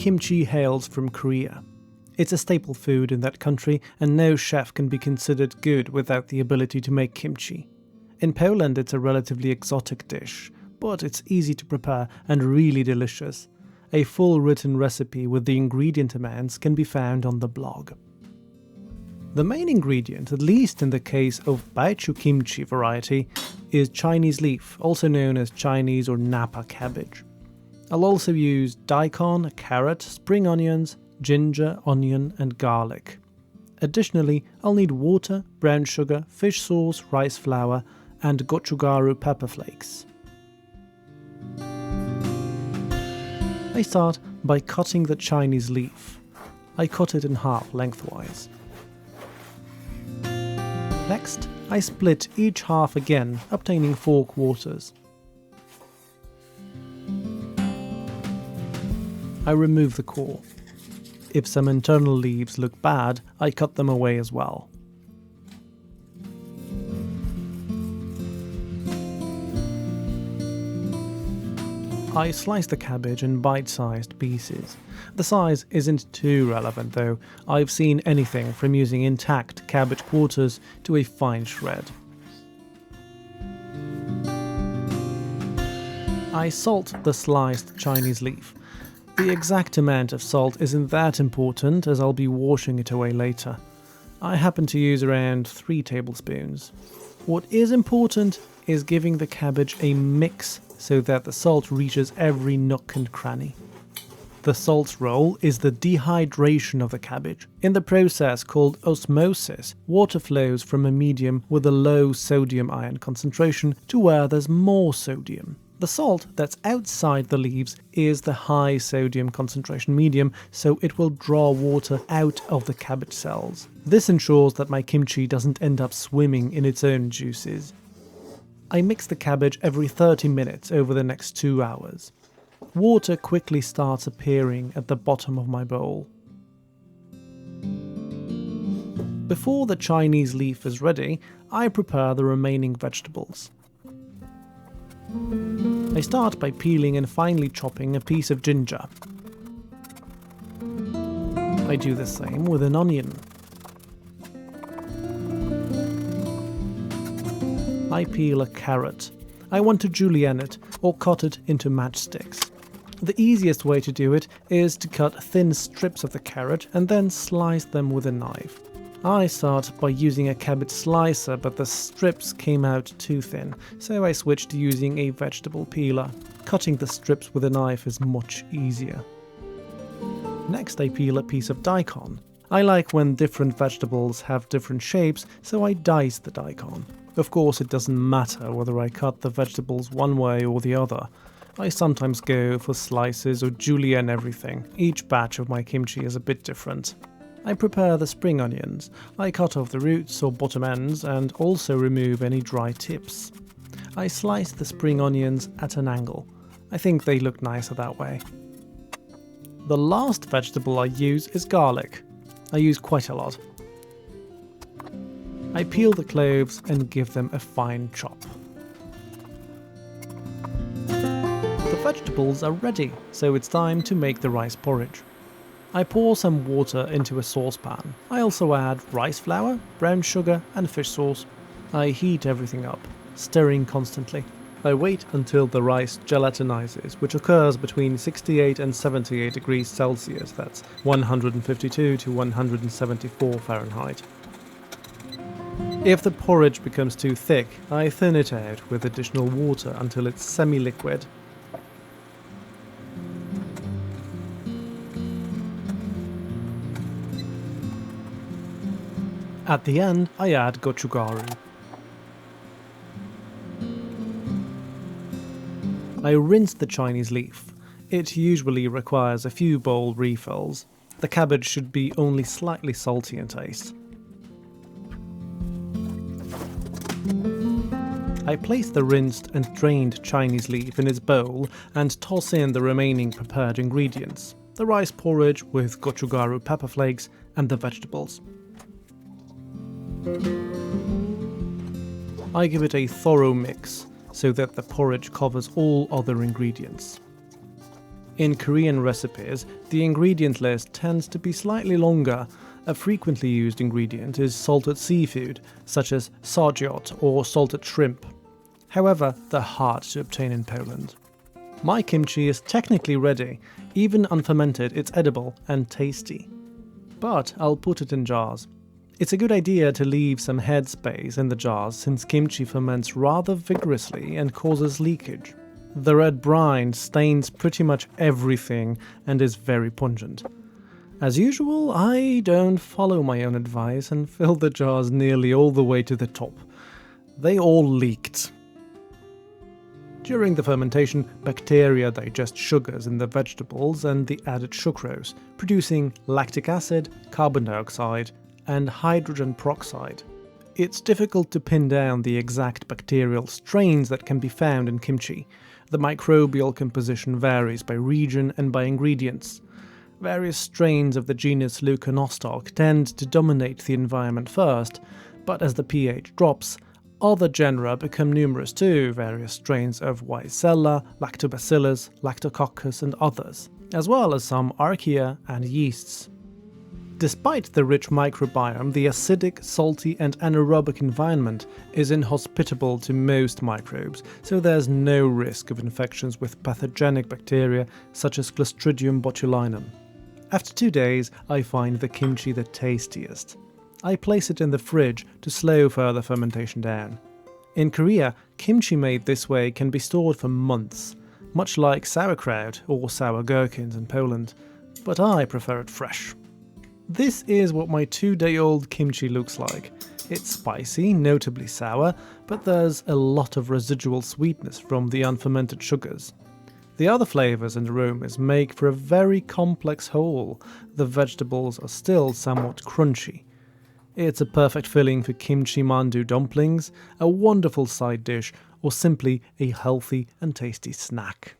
Kimchi hails from Korea. It's a staple food in that country, and no chef can be considered good without the ability to make kimchi. In Poland it's a relatively exotic dish, but it's easy to prepare and really delicious. A full written recipe with the ingredient amounts can be found on the blog. The main ingredient, at least in the case of baechu kimchi variety, is Chinese leaf, also known as Chinese or Napa cabbage. I'll also use daikon, carrot, spring onions, ginger, onion and garlic. Additionally, I'll need water, brown sugar, fish sauce, rice flour and gochugaru pepper flakes. I start by cutting the Chinese leaf. I cut it in half lengthwise. Next, I split each half again, obtaining 4 quarters. I remove the core. If some internal leaves look bad, I cut them away as well. I slice the cabbage in bite-sized pieces. The size isn't too relevant though. I've seen anything from using intact cabbage quarters to a fine shred. I salt the sliced Chinese leaf. The exact amount of salt isn't that important as I'll be washing it away later. I happen to use around 3 tablespoons. What is important is giving the cabbage a mix so that the salt reaches every nook and cranny. The salt's role is the dehydration of the cabbage. In the process called osmosis, water flows from a medium with a low sodium ion concentration to where there's more sodium. The salt that's outside the leaves is the high sodium concentration medium, so it will draw water out of the cabbage cells. This ensures that my kimchi doesn't end up swimming in its own juices. I mix the cabbage every 30 minutes over the next 2 hours. Water quickly starts appearing at the bottom of my bowl. Before the Chinese leaf is ready, I prepare the remaining vegetables. I start by peeling and finely chopping a piece of ginger. I do the same with an onion. I peel a carrot. I want to julienne it or cut it into matchsticks. The easiest way to do it is to cut thin strips of the carrot and then slice them with a knife. I start by using a cabbage slicer, but the strips came out too thin, so I switched to using a vegetable peeler. Cutting the strips with a knife is much easier. Next I peel a piece of daikon. I like when different vegetables have different shapes, so I dice the daikon. Of course, it doesn't matter whether I cut the vegetables one way or the other. I sometimes go for slices or julienne everything. Each batch of my kimchi is a bit different. I prepare the spring onions. I cut off the roots or bottom ends and also remove any dry tips. I slice the spring onions at an angle. I think they look nicer that way. The last vegetable I use is garlic. I use quite a lot. I peel the cloves and give them a fine chop. The vegetables are ready, so it's time to make the rice porridge. I pour some water into a saucepan. I also add rice flour, brown sugar and fish sauce. I heat everything up, stirring constantly. I wait until the rice gelatinizes, which occurs between 68 and 78 degrees Celsius, that's 152 to 174 Fahrenheit. If the porridge becomes too thick, I thin it out with additional water until it's semi-liquid. At the end, I add gochugaru. I rinse the Chinese leaf. It usually requires a few bowl refills. The cabbage should be only slightly salty in taste. I place the rinsed and drained Chinese leaf in its bowl and toss in the remaining prepared ingredients, the rice porridge with gochugaru pepper flakes and the vegetables. I give it a thorough mix so that the porridge covers all other ingredients. In Korean recipes, the ingredient list tends to be slightly longer. A frequently used ingredient is salted seafood, such as sojiot or salted shrimp. However, they're hard to obtain in Poland. My kimchi is technically ready. Even unfermented, it's edible and tasty. But I'll put it in jars. It's a good idea to leave some head space in the jars since kimchi ferments rather vigorously and causes leakage. The red brine stains pretty much everything and is very pungent. As usual, I don't follow my own advice and fill the jars nearly all the way to the top. They all leaked. During the fermentation, bacteria digest sugars in the vegetables and the added sucrose, producing lactic acid, carbon dioxide, and hydrogen peroxide. It's difficult to pin down the exact bacterial strains that can be found in kimchi. The microbial composition varies by region and by ingredients. Various strains of the genus Leuconostoc tend to dominate the environment first, but as the pH drops, other genera become numerous too, various strains of Weissella, Lactobacillus, Lactococcus and others, as well as some archaea and yeasts. Despite the rich microbiome, the acidic, salty and anaerobic environment is inhospitable to most microbes, so there's no risk of infections with pathogenic bacteria such as Clostridium botulinum. After 2 days, I find the kimchi the tastiest. I place it in the fridge to slow further fermentation down. In Korea, kimchi made this way can be stored for months, much like sauerkraut or sour gherkins in Poland, but I prefer it fresh. This is what my 2-day-old kimchi looks like. It's spicy, notably sour, but there's a lot of residual sweetness from the unfermented sugars. The other flavours and aromas make for a very complex whole. The vegetables are still somewhat crunchy. It's a perfect filling for kimchi mandu dumplings, a wonderful side dish, or simply a healthy and tasty snack.